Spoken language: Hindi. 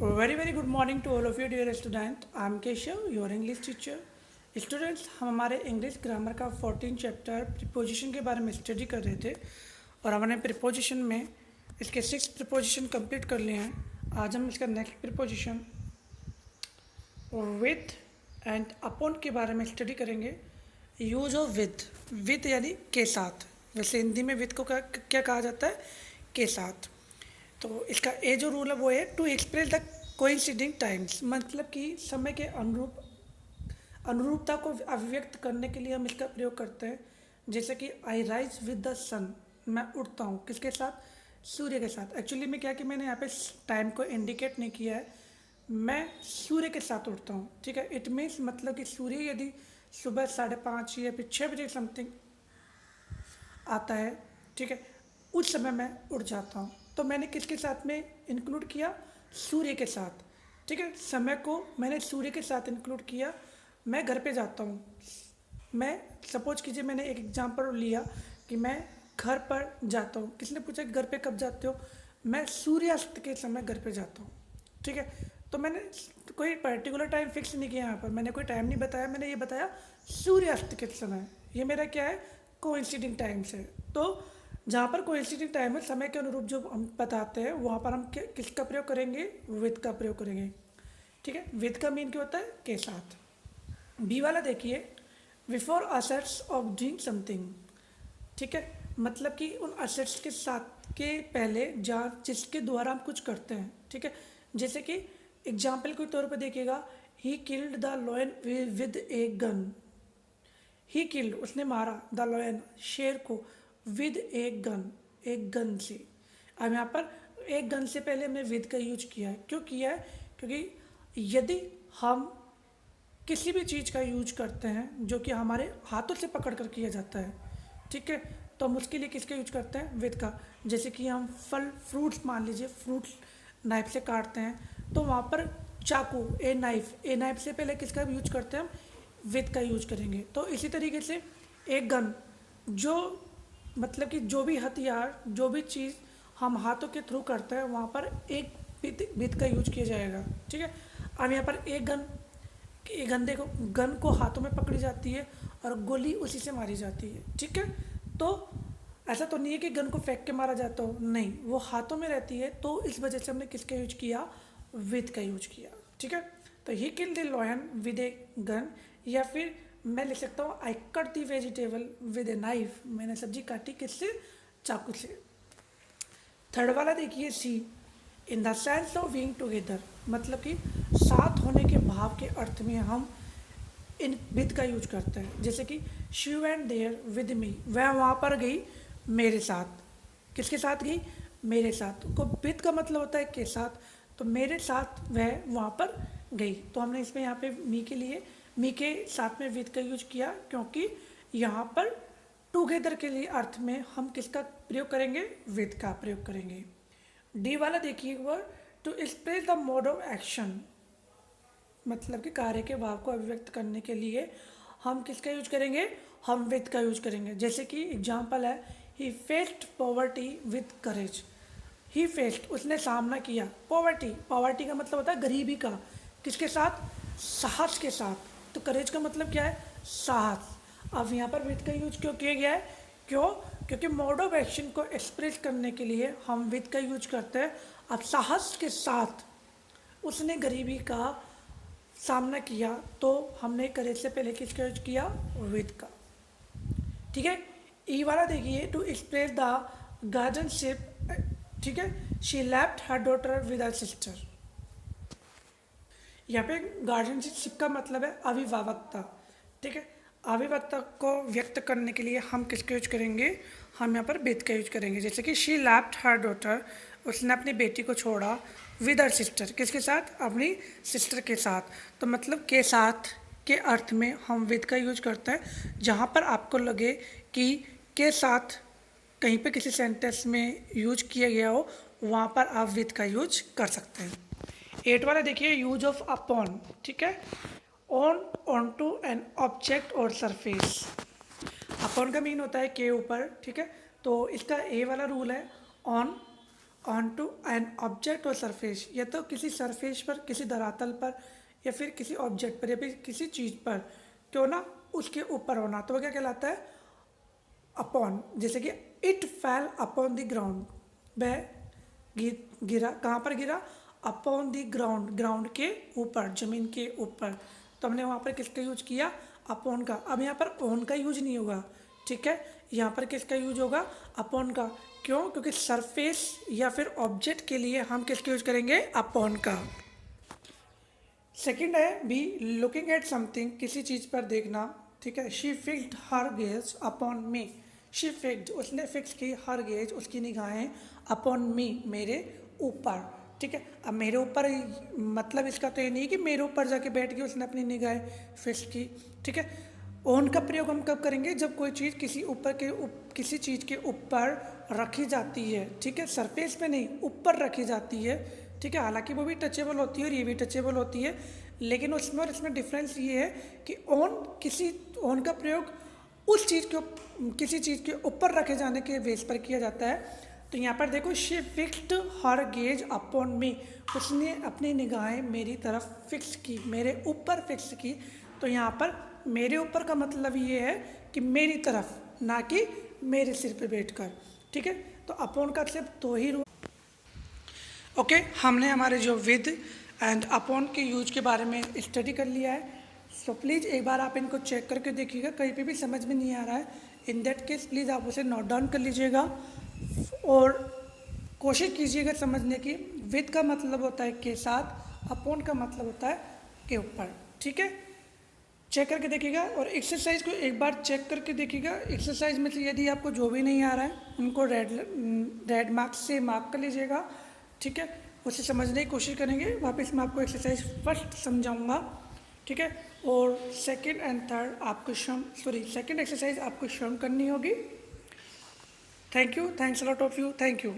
Very good morning to all of you dear student. I am Keshav, your English teacher. Students, हम हमारे इंग्लिश ग्रामर का 14 चैप्टर प्रीपोजिशन के बारे में स्टडी कर रहे थे और हमने प्रीपोजिशन में इसके 6 प्रीपोजिशन कंप्लीट कर लिए हैं। आज हम इसका next preposition with and upon के बारे में स्टडी करेंगे। यूज ऑफ विथ यानी के साथ। वैसे हिंदी में विथ को क्या कहा जाता है? के साथ। तो इसका ए जो रूल है वो है टू एक्सप्रेस द कोइंसिडिंग टाइम्स, मतलब कि समय के अनुरूपता को अभिव्यक्त करने के लिए हम इसका प्रयोग करते हैं। जैसे कि आई राइज विद द सन, मैं उठता हूँ किसके साथ? सूर्य के साथ। एक्चुअली में क्या कि मैंने यहाँ पे टाइम को इंडिकेट नहीं किया है, मैं सूर्य के साथ उठता हूँ। ठीक है, इट मीन्स मतलब कि सूर्य यदि सुबह 5:30 या फिर 6 बजे समथिंग आता है, ठीक है, उस समय मैं उठ जाता हूँ। तो मैंने किसके साथ में इंक्लूड किया? सूर्य के साथ। ठीक है, समय को मैंने सूर्य के साथ इंक्लूड किया। मैं घर पे जाता हूँ, मैं सपोज कीजिए मैंने एक एग्जांपल लिया कि मैं घर पर जाता हूँ। किसने पूछा कि घर पे कब जाते हो? मैं सूर्यास्त के समय घर पे जाता हूँ। ठीक है, तो मैंने कोई पर्टिकुलर टाइम फिक्स नहीं किया यहाँ पर, मैंने कोई टाइम नहीं बताया, मैंने ये बताया सूर्यास्त के समय। ये मेरा क्या है? कोइंसिडिंग टाइम्स है। तो जहाँ पर कोइंसिडिंग टाइम है, समय के अनुरूप जो हम बताते हैं, वहाँ पर हम किसका प्रयोग करेंगे? विद का प्रयोग करेंगे। ठीक है, विद का मीन क्या होता है? के साथ। बी वाला देखिए, before assets of doing something. ठीक है, मतलब कि उन असेट्स के साथ के पहले जहाँ जिसके द्वारा हम कुछ करते हैं। ठीक है, जैसे कि एग्जाम्पल के तौर पर देखिएगा, ही killed the lion with a gun. He killed, उसने मारा, द लॉयन, शेर को, विद एक गन से। अब यहाँ पर एक गन से पहले हमने विद का यूज किया है। क्यों किया है? क्योंकि यदि हम किसी भी चीज़ का यूज करते हैं जो कि हमारे हाथों से पकड़ कर किया जाता है, ठीक है, तो हम उसके लिए किसका यूज करते हैं? विद का। जैसे कि हम फल फ्रूट्स, मान लीजिए फ्रूट्स नाइफ से काटते हैं, तो वहाँ पर चाकू, ए नाइफ से पहले किसका यूज करते हैं? हम विद का यूज करेंगे। तो इसी तरीके से एक गन, जो मतलब कि जो भी हथियार, जो भी चीज़ हम हाथों के थ्रू करते हैं, वहाँ पर एक विद का यूज किया जाएगा। ठीक है, अब यहाँ पर एक गन देखो, गन को हाथों में पकड़ी जाती है और गोली उसी से मारी जाती है। ठीक है, तो ऐसा तो नहीं है कि गन को फेंक के मारा जाता हो, नहीं, वो हाथों में रहती है। तो इस वजह से हमने किसका यूज किया? विद का यूज किया। ठीक है, तो he killed the lion with a gun, या फिर मैं लिख सकता हूँ I cut the vegetable with a knife, मैंने सब्जी काटी किससे? चाकू से। थर्ड वाला देखिए, C, in the sense of being together, मतलब कि साथ होने के भाव के अर्थ में हम इन विद का यूज करते हैं। जैसे कि she went there with me, वह वहाँ पर गई मेरे साथ। किसके साथ गई? मेरे साथ। को विद का मतलब होता है के साथ, तो मेरे साथ वह वहाँ पर गई। तो हमने इसमें यहाँ पे मी के साथ में विद का यूज किया, क्योंकि यहाँ पर टुगेदर के लिए अर्थ में हम किसका प्रयोग करेंगे? विद का प्रयोग करेंगे। डी वाला देखिए, word to express the mode of action, मतलब कि कार्य के भाव को अभिव्यक्त करने के लिए हम किसका यूज करेंगे? हम विद का यूज करेंगे। जैसे कि एग्जाम्पल है, ही faced poverty with courage. He faced, उसने सामना किया, पॉवर्टी का मतलब होता है गरीबी का, किसके साथ? साहस के साथ। तो करेज का मतलब क्या है? साहस। अब यहाँ पर विद का यूज क्यों किया गया है? क्योंकि मोड ऑफ एक्शन को एक्सप्रेस करने के लिए हम विद का यूज करते हैं। अब साहस के साथ उसने गरीबी का सामना किया, तो हमने करेज से पहले किसका यूज किया? विद का। ठीक है, ई वाला देखिए, टू एक्सप्रेस द गार्जियनशिप। ठीक है, she left her daughter with her sister. यहाँ पे गार्जियनशिप का मतलब है अभिभावकता। ठीक है, अभिभावकता को व्यक्त करने के लिए हम किसका यूज करेंगे? हम यहाँ पर विद का यूज करेंगे। जैसे कि शी लेफ्ट हर डॉटर, उसने अपनी बेटी को छोड़ा, विद हर सिस्टर, किसके साथ? अपनी सिस्टर के साथ। तो मतलब के साथ के अर्थ में हम विद का यूज करते हैं। जहाँ पर आपको लगे कि के साथ कहीं पे किसी सेंटेंस में यूज किया गया हो, वहाँ पर आप विद का यूज कर सकते हैं। 8 वाला देखिए, यूज ऑफ अपॉन। ठीक है, ऑन टू एन ऑब्जेक्ट और सरफेस। अपॉन का मीन होता है के ऊपर। ठीक है, तो इसका ए वाला रूल है on on to an object और सरफेस, या तो किसी सरफेस पर, किसी धरातल पर, या फिर किसी ऑब्जेक्ट पर, या फिर किसी चीज़ पर क्यों ना उसके ऊपर होना, तो वो क्या कहलाता है? अपॉन। जैसे कि इट फैल अपॉन द ग्राउंड, वह गिरा, कहाँ पर गिरा? अपॉन द ग्राउंड, ग्राउंड के ऊपर, जमीन के ऊपर। तो हमने वहाँ पर किसका यूज किया? अपॉन का। अब यहाँ पर ऑन का यूज नहीं होगा, ठीक है, यहाँ पर किसका यूज होगा? अपॉन का। क्यों? क्योंकि सरफेस या फिर ऑब्जेक्ट के लिए हम किसका यूज करेंगे? अपॉन का। सेकंड है बी, लुकिंग एट समथिंग, किसी चीज़ पर देखना, ठीक है। She fixed her gauge upon me, she fixed, उसने फिक्स की, हर गेज, उसकी निगाहें, अपॉन मी, मेरे ऊपर, ठीक है। अब मेरे ऊपर मतलब इसका तो ये नहीं कि मेरे ऊपर जाके बैठ के उसने अपनी निगाहें फिक्स की, ठीक है। ओन का प्रयोग हम कब करेंगे? जब कोई चीज़ किसी चीज़ के ऊपर रखी जाती है, ठीक है, सरफेस पे नहीं, ऊपर रखी जाती है, ठीक है। हालांकि वो भी टचेबल होती है और ये भी टचेबल होती है, लेकिन उसमें और इसमें डिफरेंस ये है कि ऑन का प्रयोग उस चीज़ के किसी चीज़ के ऊपर रखे जाने के बेस पर किया जाता है। तो यहाँ पर देखो, she fixed her gauge upon मी, उसने अपनी निगाहें मेरी तरफ फिक्स की, मेरे ऊपर फिक्स की। तो यहाँ पर मेरे ऊपर का मतलब ये है कि मेरी तरफ, ना कि मेरे सिर पे बैठकर, ठीक है। तो अपॉन का सिर्फ दो ही ओके, हमने हमारे जो विद एंड अपॉन के यूज के बारे में स्टडी कर लिया है। सो प्लीज़ एक बार आप इनको चेक करके देखिएगा, कहीं पे भी समझ में नहीं आ रहा है, इन दैट केस प्लीज़ आप उसे नोट डाउन कर लीजिएगा और कोशिश कीजिएगा समझने की। विद का मतलब होता है के साथ, अपॉन का मतलब होता है के ऊपर, ठीक है। चेक करके देखिएगा और एक्सरसाइज को एक बार चेक करके देखिएगा। एक्सरसाइज में से यदि आपको जो भी नहीं आ रहा है उनको रेड मार्क्स से मार्क कर लीजिएगा, ठीक है। उसे समझने की कोशिश करेंगे। वापस मैं आपको एक्सरसाइज फर्स्ट समझाऊंगा, ठीक है, और सेकंड एंड थर्ड आपको सेकंड एक्सरसाइज आपको स्वयं करनी होगी। Thank you, thanks a lot of you, thank you.